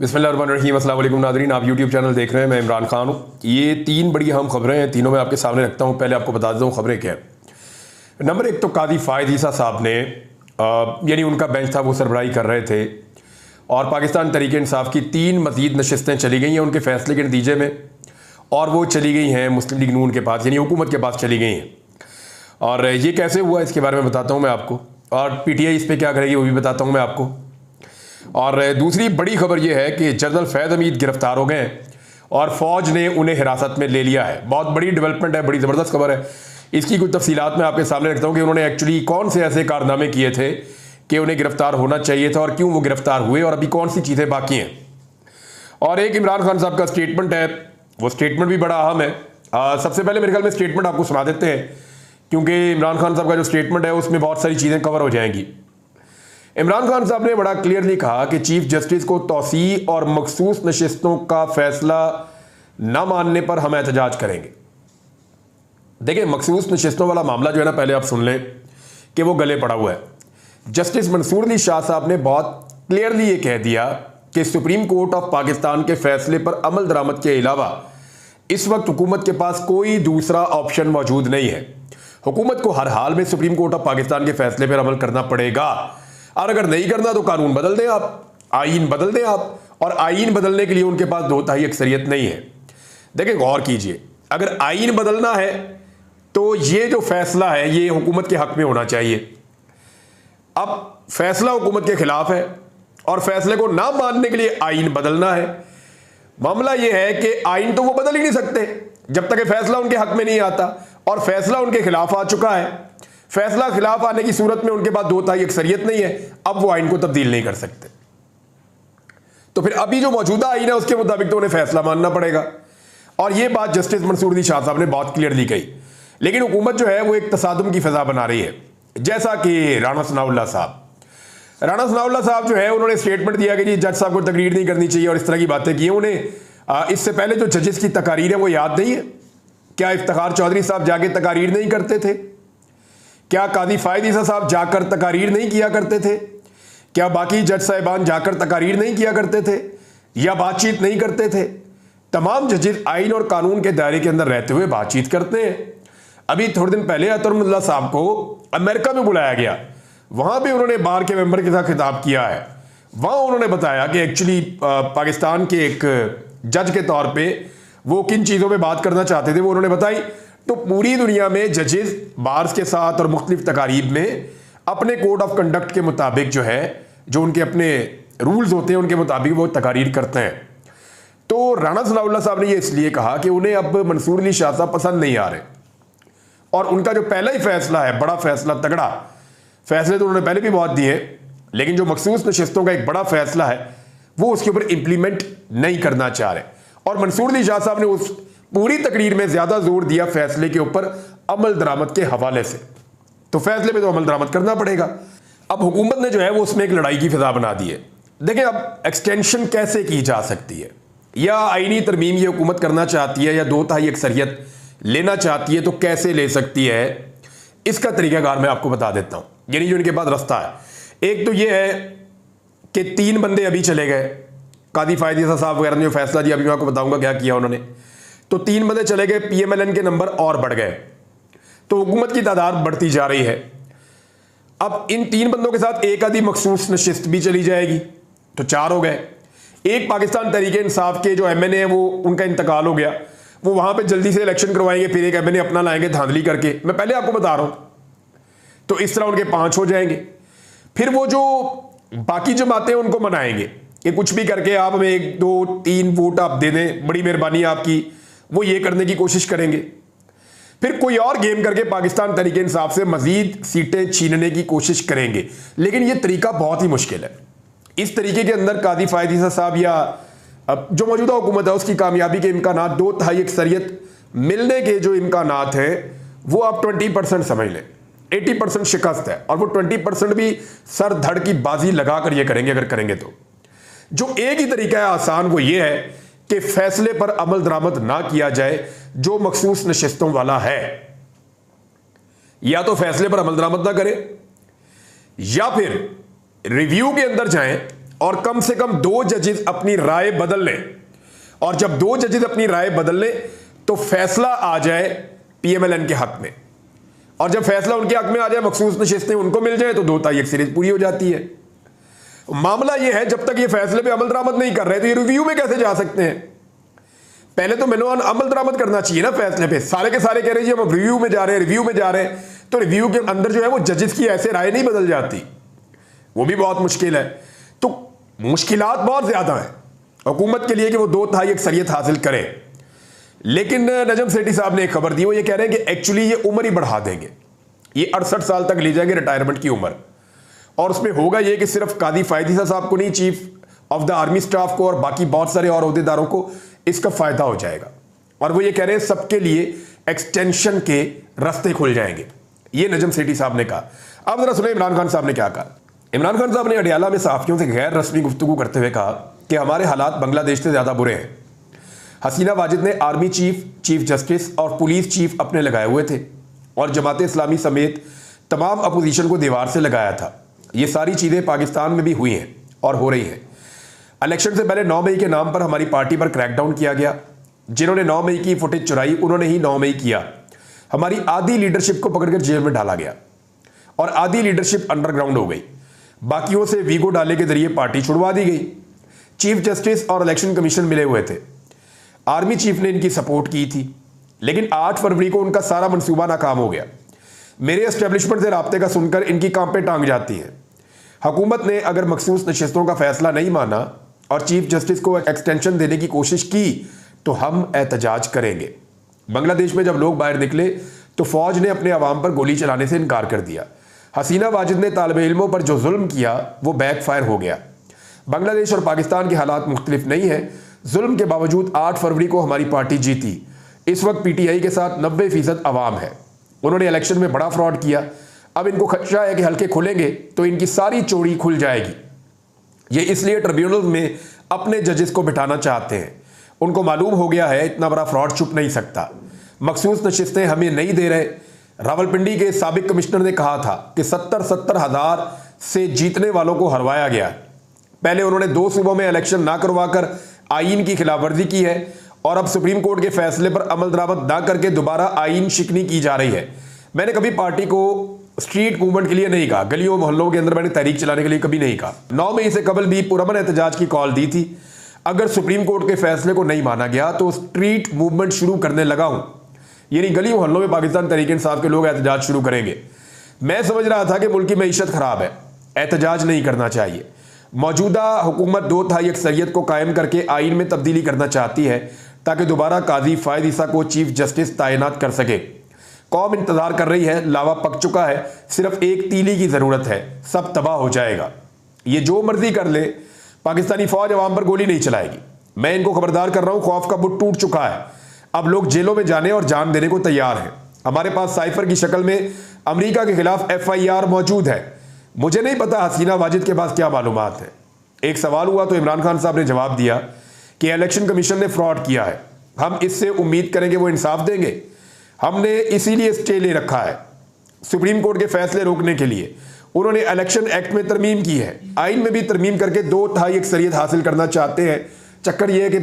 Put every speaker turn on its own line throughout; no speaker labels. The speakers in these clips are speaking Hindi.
बिस्मिल्लाहिर्रहमानिर्रहीम। अस्सलाम वालेकुम नाज़रीन, आप यूट्यूब चैनल देख रहे हैं। मैं इमरान खान हूँ। ये तीन बड़ी अहम खबरें हैं, तीनों मैं आपके सामने रखता हूँ। पहले आपको बता देता हूँ खबरें क्या हैं। नंबर एक तो कादी फ़ायद ईसा साहब ने यानी उनका बेंच था, वो सरबराही कर रहे थे और पाकिस्तान तहरीक इंसाफ की 3 मज़ीद नशिस्तें चली गई हैं उनके फैसले के नतीजे में, और वो चली गई हैं मुस्लिम लीग नून के पास, यानी हुकूमत के पास चली गई हैं। और ये कैसे हुआ इसके बारे में बताता हूँ मैं आपको, और PTI इस पर क्या करेगी वो भी बताता हूँ मैं आपको। और दूसरी बड़ी खबर यह है कि जनरल फैद हमीद गिरफ्तार हो गए हैं और फ़ौज ने उन्हें हिरासत में ले लिया है। बहुत बड़ी डेवलपमेंट है, बड़ी ज़बरदस्त खबर है। इसकी कुछ तफसीलात मैं आपके सामने रखता हूँ कि उन्होंने एक्चुअली कौन से ऐसे कारनामे किए थे कि उन्हें गिरफ्तार होना चाहिए था और क्यों वो गिरफ्तार हुए, और अभी कौन सी चीज़ें बाकी हैं। और एक इमरान खान साहब का स्टेटमेंट है, वो स्टेटमेंट भी बड़ा अहम है। सबसे पहले मेरे ख्याल में स्टेटमेंट आपको सुना देते हैं, क्योंकि इमरान खान साहब का जो स्टेटमेंट है उसमें बहुत सारी चीज़ें कवर हो जाएंगी। इमरान खान साहब ने बड़ा क्लियरली कहा कि चीफ जस्टिस को तौसी और मखसूस नशिस्तों का फैसला न मानने पर हम एहतजाज करेंगे। देखिए, मखसूस नशिस्तों वाला मामला जो है ना, पहले आप सुन लें कि वो गले पड़ा हुआ है। जस्टिस मंसूर अली शाह साहब ने बहुत क्लियरली ये कह दिया कि सुप्रीम कोर्ट ऑफ पाकिस्तान के फैसले पर अमल दरामद के अलावा इस वक्त हुकूमत के पास कोई दूसरा ऑप्शन मौजूद नहीं है। हुकूमत को हर हाल में सुप्रीम कोर्ट ऑफ पाकिस्तान के फैसले पर अमल करना पड़ेगा, और अगर नहीं करना तो कानून बदल दें आप, आईन बदल दें आप, और आईन बदलने के लिए उनके पास 2/3 अक्सरियत नहीं है। देखिए, गौर कीजिए, अगर आईन बदलना है तो ये जो फैसला है ये हुकूमत के हक में होना चाहिए। अब फैसला हुकूमत के खिलाफ है और फैसले को ना मानने के लिए आईन बदलना है। मामला ये है कि आईन तो वो बदल ही नहीं सकते जब तक फैसला उनके हक में नहीं आता, और फैसला उनके खिलाफ आ चुका है। फैसला खिलाफ आने की सूरत में उनके पास 2/3 अक्सरियत नहीं है, अब वो आइन को तब्दील नहीं कर सकते। तो फिर अभी जो मौजूदा आइन है उसके मुताबिक तो उन्हें फैसला मानना पड़ेगा, और ये बात जस्टिस मंसूर अली शाह साहब ने बहुत क्लियरली कही। लेकिन हुकूमत जो है वो एक तसादुम की फिजा बना रही है, जैसा कि राणा सनाउल्लाह साहब जो है उन्होंने स्टेटमेंट दिया कि जी जज साहब को तकरीर नहीं करनी चाहिए और इस तरह की बातें की। उन्हें इससे पहले जो जजेस की तकारीर है वो याद नहीं है? क्या इफ्तिखार चौधरी साहब जाके तकारीर नहीं करते थे? क्या कादी फ़ायद ईसा साहब जाकर तकारीर नहीं किया करते थे? क्या बाकी जज साहिबान जाकर तकारीर नहीं किया करते थे या बातचीत नहीं करते थे? तमाम जजेस आइन और कानून के दायरे के अंदर रहते हुए बातचीत करते हैं। अभी थोड़े दिन पहले अतरुल्लाह साहब को अमेरिका में बुलाया गया, वहां पे उन्होंने बार के मेंबर के साथ खिताब किया है। वहां उन्होंने बताया कि एक्चुअली पाकिस्तान के एक जज के तौर पे वो किन चीज़ों पे बात करना चाहते थे वो उन्होंने बताई। तो पूरी दुनिया में जजेस बार्स के साथ और मुख्तलिफ तकारीब में अपने कोड ऑफ कंडक्ट के मुताबिक जो है, जो उनके अपने रूल्स होते हैं उनके मुताबिक वो तकारीर करते हैं। तो राणा सनाउल्लाह साहब ने ये इसलिए कहा कि उन्हें अब मंसूर अली शाह साहब पसंद नहीं आ रहे, और उनका जो पहला ही फैसला है, बड़ा फैसला, तगड़ा फैसले तो उन्होंने पहले भी बहुत दिए, लेकिन जो मखसूस नशिस्तों का एक बड़ा फैसला है वो उसके ऊपर इंप्लीमेंट नहीं करना चाह रहे। और मंसूर अली शाह साहब ने उस पूरी तकरीर में ज्यादा जोर दिया फैसले के ऊपर अमल दरामद के हवाले से। तो फैसले पे तो अमल दरामद करना पड़ेगा। अब हुकूमत ने जो है वो उसमें एक लड़ाई की फिजा बना दी है। देखिए, अब एक्सटेंशन कैसे की जा सकती है, या आईनी तरमीम ये हुकूमत करना चाहती है या 2/3 अक्सरियत लेना चाहती है तो कैसे ले सकती है, इसका तरीकाकार मैं आपको बता देता हूं। यानी जो इनके पास रास्ता है, एक तो ये है कि 3 बंदे अभी चले गए, कादी फ़ायद ईसा साहब वगैरह ने जो फैसला दिया, अभी मैं आपको बताऊंगा क्या किया उन्होंने। तो 3 बंदे चले गए, PMLN के नंबर और बढ़ गए, तो हुकूमत की तादाद बढ़ती जा रही है। अब इन 3 बंदों के साथ एक आधी मखसूस नशिस्त भी चली जाएगी, तो 4 हो गए। एक पाकिस्तान तहरीक इंसाफ के जो MNA है वो उनका इंतकाल हो गया, वो वहां पे जल्दी से इलेक्शन करवाएंगे, फिर एक MNA अपना लाएंगे धांधली करके, मैं पहले आपको बता रहा हूं। तो इस तरह उनके 5 हो जाएंगे। फिर वो जो बाकी जमातें उनको मनाएंगे कि कुछ भी करके आप हमें 1 2 3 वोट आप दे दें, बड़ी मेहरबानी आपकी, वो ये करने की कोशिश करेंगे। फिर कोई और गेम करके पाकिस्तान तहरीक इंसाफ से मजीद सीटें छीनने की कोशिश करेंगे, लेकिन ये तरीका बहुत ही मुश्किल है। इस तरीके के अंदर कादी फ़ायद ईसा साहब या जो मौजूदा हुकूमत है उसकी कामयाबी के इम्कानात, 2/3 अक्सरियत मिलने के जो इम्कानात हैं वो आप 20% समझ लें। 80% शिकस्त है, और वो 20% भी सर धड़ की बाजी लगाकर ये करेंगे अगर करेंगे तो। जो एक ही तरीका है आसान, वो ये है कि फैसले पर अमल दरामद ना किया जाए जो मखसूस नशिस्तों वाला है। या तो फैसले पर अमल दरामद ना करें, या फिर रिव्यू के अंदर जाएं और कम से कम 2 जजेस अपनी राय बदल लें, और जब 2 जजेस अपनी राय बदल लें तो फैसला आ जाए पीएमएलएन के हक में, और जब फैसला उनके हक में आ जाए, मखसूस नशिस्तें उनको मिल जाए, तो 2 सीरीज पूरी हो जाती है। मामला यह है, जब तक ये फैसले पे अमल दरामद नहीं कर रहे तो ये रिव्यू में कैसे जा सकते हैं? पहले तो मैंने अमल दरामद करना चाहिए ना फैसले पे। सारे के सारे कह रहे हैं हम रिव्यू में जा रहे हैं, रिव्यू में जा रहे हैं, तो रिव्यू के अंदर जो है वो जजेस की ऐसे राय नहीं बदल जाती, वो भी बहुत मुश्किल है। तो मुश्किलात बहुत ज्यादा है हुकूमत के लिए कि वो 2/3 अक्सरियत हासिल करे। लेकिन नजम सेठी साहब ने एक खबर दी, वो ये कह रहे हैं कि एक्चुअली ये उम्र ही बढ़ा देंगे, ये 68 साल तक ले जाएंगे रिटायरमेंट की उम्र, और उसमें होगा ये कि सिर्फ कादी फायद ईसा साहब को नहीं, chief of the army staff को और बाकी बहुत सारे और अहदेदारों को इसका फायदा हो जाएगा। और वो ये कह रहे हैं सबके लिए एक्सटेंशन के रास्ते खुल जाएंगे, ये नजम सेठी साहब ने कहा। अब जरा सुने इमरान खान साहब ने क्या कहा। इमरान खान साहब ने अडियाला में सहाफियों से गैर रस्मी गुफ्तगू करते हुए कहा कि हमारे हालात बांग्लादेश से ज्यादा बुरे हैं। हसीना वाजिद ने आर्मी चीफ, चीफ जस्टिस और पुलिस चीफ अपने लगाए हुए थे, और जमात इस्लामी समेत तमाम अपोजिशन को दीवार से लगाया था। ये सारी चीज़ें पाकिस्तान में भी हुई हैं और हो रही हैं। इलेक्शन से पहले 9 मई के नाम पर हमारी पार्टी पर क्रैकडाउन किया गया। जिन्होंने 9 मई की फुटेज चुराई उन्होंने ही 9 मई किया। हमारी आधी लीडरशिप को पकड़कर जेल में डाला गया और आधी लीडरशिप अंडरग्राउंड हो गई। बाकियों से वीगो डाले के जरिए पार्टी छुड़वा दी गई। चीफ जस्टिस और इलेक्शन कमीशन मिले हुए थे। आर्मी चीफ ने इनकी सपोर्ट की थी, लेकिन 8 फरवरी को उनका सारा मंसूबा नाकाम हो गया। मेरे एस्टेब्लिशमेंट से राब्ते का सुनकर इनकी काम पे टांग जाती है। हुकूमत ने अगर मखसूस नशिस्तों का फैसला नहीं माना और चीफ जस्टिस को एक्सटेंशन देने की कोशिश की तो हम एहतजाज करेंगे। बांग्लादेश में जब लोग बाहर निकले तो फौज ने अपने अवाम पर गोली चलाने से इनकार कर दिया। हसीना वाजिद ने तालिब इल्मों पर जो जुल्म किया वो बैकफायर हो गया। बांग्लादेश और पाकिस्तान के हालात मुख्तलिफ नहीं है। जुल्म के बावजूद 8 फरवरी को हमारी पार्टी जीती। इस वक्त पीटीआई के साथ 90% अवाम है। उन्होंने इलेक्शन में बड़ा फ्रॉड किया। अब इनको खदशा है कि हल्के खुलेंगे तो इनकी सारी चोरी खुल जाएगी। ये इसलिए ट्रिब्यूनल में अपने जजेस को बिठाना चाहते हैं। उनको मालूम हो गया है इतना बड़ा फ्रॉड छुप नहीं सकता। मखसूस नशिस्तें हमें नहीं दे रहे। रावलपिंडी के साबिक कमिश्नर ने कहा था कि 70 हज़ार से जीतने वालों को हरवाया गया। पहले उन्होंने 2 सूबों में इलेक्शन ना करवाकर आईन की खिलाफवर्जी की है और अब सुप्रीम कोर्ट के फैसले पर अमल दरामद ना करके दोबारा आईन शिकनी की जा रही है। मैंने कभी पार्टी को स्ट्रीट मूवमेंट के लिए नहीं कहा, गलियों मोहल्लों के अंदर मैंने तहरीक चलाने के लिए कभी नहीं कहा। 9 मई से कबल भी पुरअमन एहतजाज की कॉल दी थी। अगर सुप्रीम कोर्ट के फैसले को नहीं माना गया तो स्ट्रीट मूवमेंट शुरू करने लगा हूं, यानी गली मोहल्लों में पाकिस्तान तहरीक इंसाफ के लोग एहतजाज शुरू करेंगे। मैं समझ रहा था कि मुल्क की मईशत खराब है, एहतजाज नहीं करना चाहिए। मौजूदा हुकूमत 2/3 अक्सरियत को कायम करके आइन में तब्दीली करना चाहती है ताकि दोबारा काजी फायद ईसा को चीफ जस्टिस तैनात कर सके। कौम इंतजार कर रही है, लावा पक चुका है, सिर्फ एक तीली की जरूरत है, सब तबाह हो जाएगा। ये जो मर्जी कर ले, पाकिस्तानी फौज अवाम पर गोली नहीं चलाएगी। मैं इनको खबरदार कर रहा हूं, खौफ का बुत टूट चुका है। अब लोग जेलों में जाने और जान देने को तैयार हैं। हमारे पास साइफर की शक्ल में अमेरिका के खिलाफ FIR मौजूद है। मुझे नहीं पता हसीना वाजिद के पास क्या मालूमात है। एक सवाल हुआ तो इमरान खान साहब ने जवाब दिया कि इलेक्शन कमीशन ने फ्रॉड किया है, हम इससे उम्मीद करेंगे वो इंसाफ देंगे। हमने इसीलिए स्टे ले रखा है सुप्रीम कोर्ट के फैसले रोकने के लिए। उन्होंने इलेक्शन एक्ट में तरमीम की है, आइन में भी तरमीम करके 2/3 अक्सरियत हासिल करना चाहते हैं। चक्कर यह है कि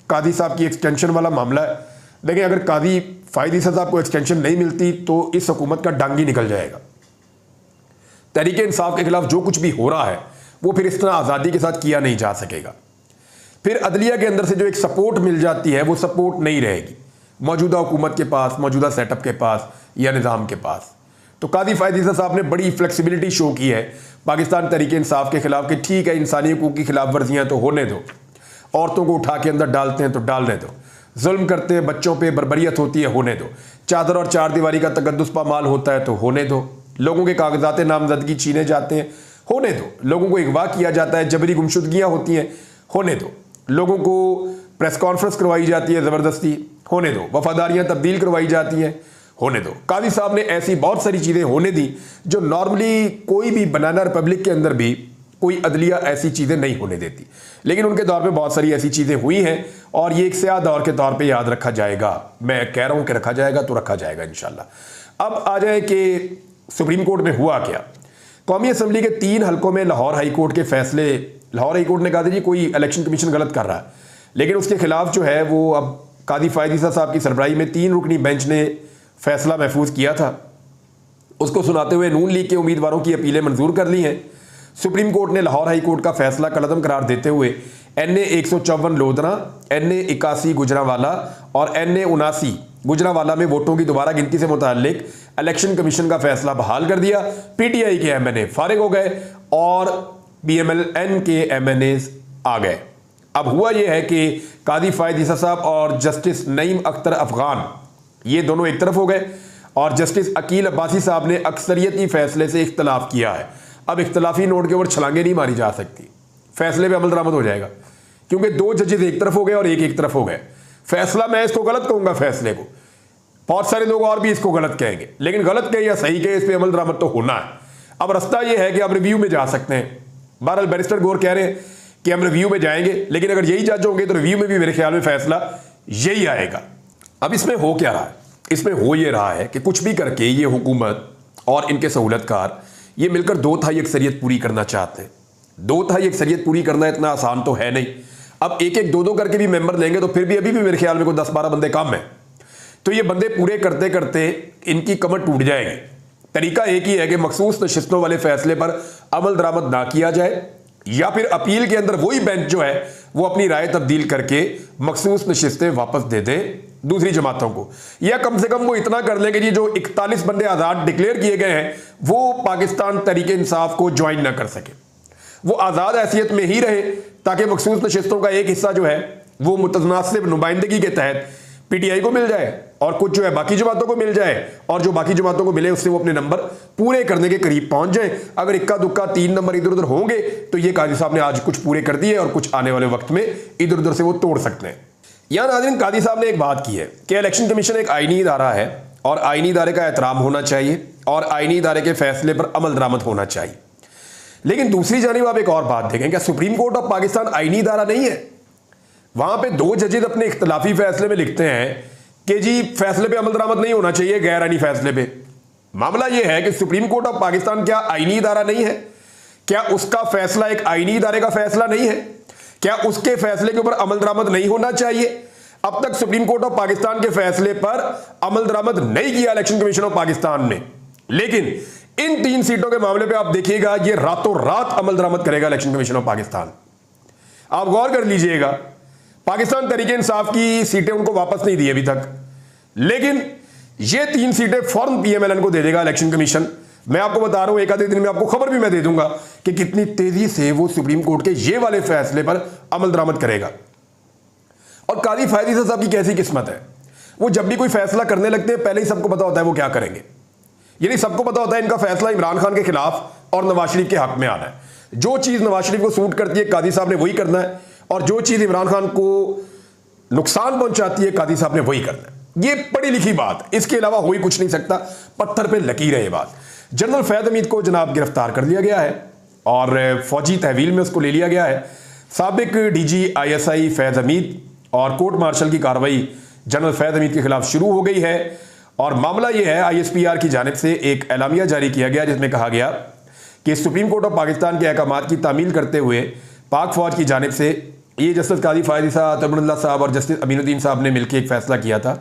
कादी साहब की एक्सटेंशन वाला मामला है। देखिए, अगर कादी फायद ईसा साहब को एक्सटेंशन नहीं मिलती तो इस हुकूमत का डांगी निकल जाएगा। तहरीक इंसाफ के खिलाफ जो कुछ भी हो रहा है वो फिर इस तरह आज़ादी के साथ किया नहीं जा सकेगा। फिर अदलिया के अंदर से जो एक सपोर्ट मिल जाती है वो सपोर्ट नहीं रहेगी मौजूदा हुकूमत के पास, मौजूदा सेटअप के पास या निज़ाम के पास। तो कादी फायद ईसा साहब ने बड़ी फ्लेक्सिबिलिटी शो की है पाकिस्तान तहरीक इंसाफ के खिलाफ कि ठीक है, इंसानी हकूक़ की खिलाफ वर्जियाँ तो होने दो, औरतों को उठा के अंदर डालते हैं तो डालने दो, जुल्म करते हैं बच्चों पे, बर्बरियत होती है होने दो, चादर और चार दीवारी का तकद्दुस पामाल होता है तो होने दो, लोगों के कागजात नामजदगी छीने जाते हैं होने दो, लोगों को अगवा किया जाता है, जबरी गुमशुदगियाँ होती हैं होने दो, लोगों को प्रेस कॉन्फ्रेंस करवाई जाती है ज़बरदस्ती होने दो, वफादारियाँ तब्दील करवाई जाती हैं होने दो। कादी साहब ने ऐसी बहुत सारी चीज़ें होने दी जो नॉर्मली कोई भी बनाना रिपब्लिक के अंदर भी कोई अदलिया ऐसी चीज़ें नहीं होने देती, लेकिन उनके दौर पे बहुत सारी ऐसी चीज़ें हुई हैं और ये एक स्याह दौर के तौर पे याद रखा जाएगा। मैं कह रहा हूँ कि रखा जाएगा तो रखा जाएगा इंशाल्लाह। अब आ जाए कि सुप्रीम कोर्ट में हुआ क्या। कौमी असम्बली के 3 हलकों में लाहौर हाई कोर्ट के फैसले, लाहौर हाई कोर्ट ने कहा था जी कोई इलेक्शन कमीशन गलत कर रहा है, लेकिन उसके खिलाफ जो है वो अब कादी फायद ईसा साहब की सरबराही में 3 रुकनी बेंच ने फैसला महफूज किया था। उसको सुनाते हुए नून लीग के उम्मीदवारों की अपीलें मंजूर कर ली हैं। सुप्रीम कोर्ट ने लाहौर हाई कोर्ट का फैसला कलअदम करार देते हुए NA 154 लोधना, NA 81 गुजरांवाला और NA 79 गुजरांवाला में वोटों की दोबारा गिनती से मुताल्लिक इलेक्शन कमीशन का फैसला बहाल कर दिया। PTI के MNA फारिग हो गए और BMLN के MNA आ गए। अब हुआ यह है कि कादी फायद ईसा साहब और जस्टिस नईम अख्तर अफगान ये दोनों एक तरफ हो गए और जस्टिस अकील अब्बासी साहब ने अक्सरियती फैसले से इख्तलाफ किया है। अब इख्तलाफी नोट के ऊपर छलांगे नहीं मारी जा सकती, फैसले पे अमल दरामद हो जाएगा, क्योंकि 2 जजेस एक तरफ हो गए और एक तरफ हो गए। फैसला मैं इसको गलत कहूंगा, फैसले को बहुत सारे लोग और भी इसको गलत कहेंगे, लेकिन गलत कहे या सही कहे इस पर अमल दरामद तो होना है। अब रास्ता यह है कि आप रिव्यू में जा सकते हैं। बहरहाल बैरिस्टर गौर कह रहे हैं कि हम रिव्यू में जाएंगे, लेकिन अगर यही जज होंगे तो रिव्यू में भी मेरे ख्याल में फैसला यही आएगा। अब इसमें हो क्या रहा है? इसमें हो ये रहा है कि कुछ भी करके ये हुकूमत और इनके सहूलतकार ये मिलकर 2/3 अक्सरियत पूरी करना चाहते हैं। 2/3 अक्सरियत पूरी करना इतना आसान तो है नहीं। अब 1-1, 2-2 करके भी मेंबर लेंगे तो फिर भी अभी भी मेरे ख्याल में कोई 10-12 बंदे कम है। तो ये बंदे पूरे करते करते इनकी कमर टूट जाएगी। तरीका एक ही है कि मखसूस नशिस्तों वाले फैसले पर अमल दरामद ना किया जाए, या फिर अपील के अंदर वही बेंच जो है वो अपनी राय तब्दील करके मखसूस नशिस्तें वापस दे दे दूसरी जमातों को, या कम से कम वो इतना कर लेंगे जी जो 41 बंदे आज़ाद डिक्लेयर किए गए हैं वो पाकिस्तान तरीके इंसाफ को ज्वाइन ना कर सके, वो आज़ाद हैसियत में ही रहे, ताकि मखसूस नशिस्तों का एक हिस्सा जो है वो मुतनासिब नुमाइंदगी के तहत PTI को मिल जाए और कुछ जो है बाकी जमातों को मिल जाए, और जो बाकी जमातों को मिले उससे वो अपने नंबर पूरे करने के करीब पहुंच जाए। अगर इक्का दुक्का 3 नंबर इधर उधर होंगे तो ये काजी साहब ने आज कुछ पूरे कर दिए और कुछ आने वाले वक्त में इधर उधर से वो तोड़ सकते हैं। यहां नाज़रीन कादी साहब ने एक बात की है कि इलेक्शन कमीशन एक आईनी इदारा है और आईनी इदारे का एहतराम होना चाहिए और आईनी इदारे के फैसले पर अमल दरामद होना चाहिए। लेकिन दूसरी जानिब आप एक और बात देखें, क्या सुप्रीम कोर्ट ऑफ पाकिस्तान आईनी इदारा नहीं है? वहां पे 2 जजेस अपने इख्तलाफी फैसले में लिखते हैं कि जी फैसले पे अमल दरामद नहीं होना चाहिए, गैर आईनी फैसले पे। मामला यह है कि सुप्रीम कोर्ट ऑफ पाकिस्तान क्या आईनी इदारा नहीं है? क्या उसका फैसला एक आईनी इदारे का फैसला नहीं है? क्या उसके फैसले के ऊपर अमल दरामद नहीं होना चाहिए? अब तक सुप्रीम कोर्ट ऑफ पाकिस्तान के फैसले पर अमल दरामद नहीं किया इलेक्शन कमीशन ऑफ पाकिस्तान ने, लेकिन इन 3 सीटों के मामले पे आप देखिएगा ये रातों रात अमल दरामद करेगा इलेक्शन कमीशन ऑफ पाकिस्तान। आप गौर कर लीजिएगा, पाकिस्तान तरीके इंसाफ की सीटें उनको वापस नहीं दी अभी तक, लेकिन ये 3 सीटें फौरन PMLN को दे देगा इलेक्शन कमीशन। मैं आपको बता रहा हूं, एक आधे दिन में आपको खबर भी मैं दे दूंगा कि कितनी तेजी से वो सुप्रीम कोर्ट के ये वाले फैसले पर अमल दरामद करेगा। और कादी फायद ईसा साहब की कैसी किस्मत है, वो जब भी कोई फैसला करने लगते हैं पहले ही सबको पता होता है वो क्या करेंगे। यानी सबको पता होता है इनका फैसला इमरान खान के खिलाफ और नवाज शरीफ के हक में आना है। जो चीज नवाज शरीफ को सूट करती है कादी साहब ने वही करना है, और जो चीज इमरान खान को नुकसान पहुंचाती है कादी साहब ने वही करना है। ये पढ़ी लिखी बात, इसके अलावा हो ही कुछ नहीं सकता, पत्थर पे लकीर है ये बात। जनरल फैद हमीद को जनाब गिरफ्तार कर लिया गया है और फौजी तहवील में उसको ले लिया गया है। साबिक DG ISI फैज हमीद और कोर्ट मार्शल की कार्रवाई जनरल फैद हमीद के खिलाफ शुरू हो गई है। और मामला यह है, ISPR की जानिब से एक एलामिया जारी किया गया जिसमें कहा गया कि सुप्रीम कोर्ट ऑफ पाकिस्तान के अहकामात की तामील करते हुए पाक फौज की जानिब से ये जस्टिस कादी फायद ईसा, तबरुल्लाह साहब और जस्टिस अमीनुद्दीन साहब ने मिलकर एक फैसला किया था।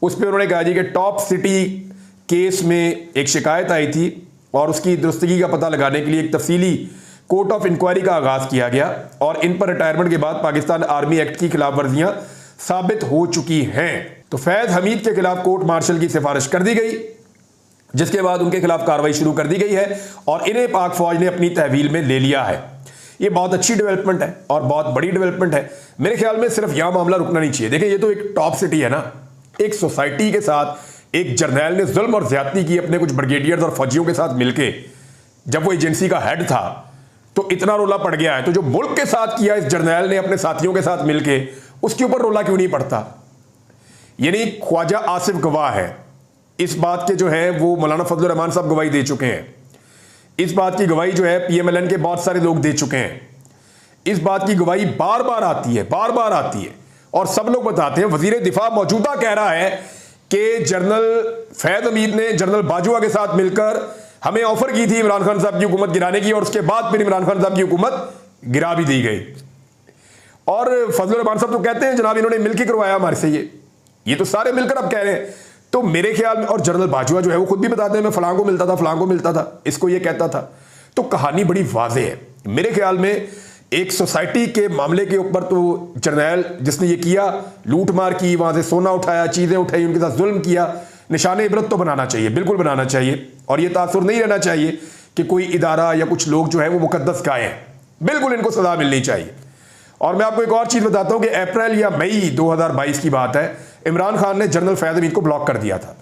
उस पर उन्होंने कहा जी कि टॉप सिटी केस में एक शिकायत आई थी और उसकी दुरुस्तगी का पता लगाने के लिए एक तफसीली कोर्ट ऑफ इंक्वायरी का आगाज किया गया, और इन पर रिटायरमेंट के बाद पाकिस्तान आर्मी एक्ट की खिलाफ वर्जियां साबित हो चुकी हैं। तो फैज हमीद के खिलाफ कोर्ट मार्शल की सिफारिश कर दी गई, जिसके बाद उनके खिलाफ कार्रवाई शुरू कर दी गई है और इन्हें पाक फौज ने अपनी तहवील में ले लिया है। ये बहुत अच्छी डेवलपमेंट है और बहुत बड़ी डेवलपमेंट है। मेरे ख्याल में सिर्फ यहां मामला रुकना नहीं चाहिए। देखिए ये तो एक टॉप सिटी है ना, एक सोसाइटी के साथ एक जर्नैल ने जुल्म और ज्यादती की अपने कुछ ब्रिगेडियर्स और फौजियों के साथ मिलके, जब वो एजेंसी का हेड था तो इतना रोला पड़ गया है, तो जो मुल्क के साथ किया इस जर्नैल ने अपने साथियों के साथ मिलके, उसके ऊपर रोला क्यों नहीं पड़ता? यानी ख्वाजा आसिफ गवाह है इस बात के, जो है वो मौलाना फजल रहमान साहब गवाही दे चुके हैं। इस बात की गवाही जो है PMLN के बहुत सारे लोग दे चुके हैं। इस बात की गवाही बार बार आती है, बार बार आती है, और सब लोग बताते हैं। वजीर दिफा मौजूदा कह रहा है कि जनरल फैद हमीद ने जनरल बाजवा के साथ मिलकर हमें ऑफर की थी इमरान खान साहब की हुकूमत गिराने की, और उसके बाद फिर इमरान खान साहब की हुकूमत गिरा भी दी गई। और फजलुर रहमान साहब तो कहते हैं जनाब इन्होंने मिलकर करवाया हमारे से, ये तो सारे मिलकर अब कह रहे हैं। तो मेरे ख्याल में, और जनरल बाजवा जो है वो खुद भी बताते हैं मैं फलां को मिलता था, फलां को मिलता था, इसको ये कहता था। तो कहानी बड़ी वाज़ेह है मेरे ख्याल में। एक सोसाइटी के मामले के ऊपर तो जर्नैल जिसने ये किया, लूट मार की, वहां से सोना उठाया, चीजें उठाई, उनके साथ जुल्म किया, निशान इबरत तो बनाना चाहिए, बिल्कुल बनाना चाहिए। और ये तासुर नहीं रहना चाहिए कि कोई इदारा या कुछ लोग जो है वो मुकद्दस गाय हैं, बिल्कुल इनको सजा मिलनी चाहिए। और मैं आपको एक और चीज बताता हूं कि अप्रैल या मई 2022 की बात है, इमरान खान ने जनरल फैज़ हमीद को ब्लॉक कर दिया था।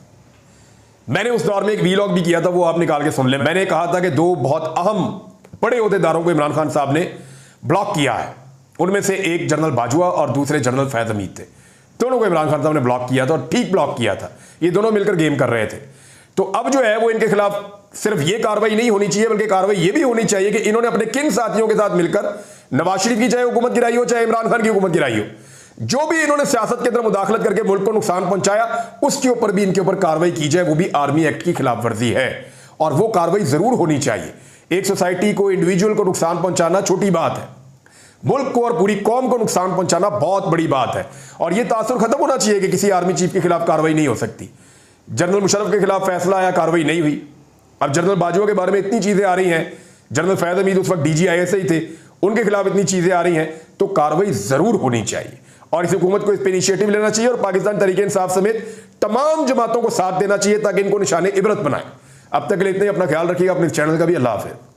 मैंने उस दौर में एक वीलॉग भी किया था, वो आप निकाल के सुन लें। मैंने कहा था कि दो बहुत अहम बड़े ओहदेदारों को इमरान खान साहब ने ब्लॉक किया है, उनमें से एक जनरल बाजवा और दूसरे जनरल फैज़ हमीद थे। दोनों को इमरान खान साहब ने ब्लॉक किया था, और ठीक ब्लॉक किया था। ये दोनों मिलकर गेम कर रहे थे। तो अब जो है वो इनके खिलाफ सिर्फ ये कार्रवाई नहीं होनी चाहिए, बल्कि कार्रवाई ये भी होनी चाहिए कि इन्होंने अपने किन साथियों के साथ मिलकर नवाज शरीफ की चाहे हुकूमत गिराई हो, चाहे इमरान खान की हुकूमत गिराई हो, जो भी इन्होंने सियासत के अंदर मुदाखलत करके मुल्क को नुकसान पहुंचाया, उसके ऊपर भी इनके ऊपर कार्रवाई की जाए। वो भी आर्मी एक्ट की खिलाफ वर्जी है, और वो कार्रवाई जरूर होनी चाहिए। एक सोसाइटी को, इंडिविजुअल को नुकसान पहुंचाना छोटी बात है, मुल्क को और पूरी कौम को नुकसान पहुंचाना बहुत बड़ी बात है। और यह तासुर खत्म होना चाहिए कि किसी आर्मी चीफ के खिलाफ कार्रवाई नहीं हो सकती। जनरल मुशर्रफ के खिलाफ फैसला आया, कार्रवाई नहीं हुई। अब जनरल बाजवा के बारे में इतनी चीजें आ रही हैं, जनरल फैज़ हमीद उस वक्त DGISI थे, उनके खिलाफ इतनी चीजें आ रही हैं, तो कार्रवाई जरूर होनी चाहिए। और इस हुकूमत को इस पर इनिशिएटिव लेना चाहिए, और पाकिस्तान तहरीक इंसाफ समेत तमाम जमातों को साथ देना चाहिए, ताकि इनको निशाने इबरत बनाए। अब तक के लिए इतना ही, अपना ख्याल रखिएगा, अपने चैनल का भी। अल्लाह हाफिज़।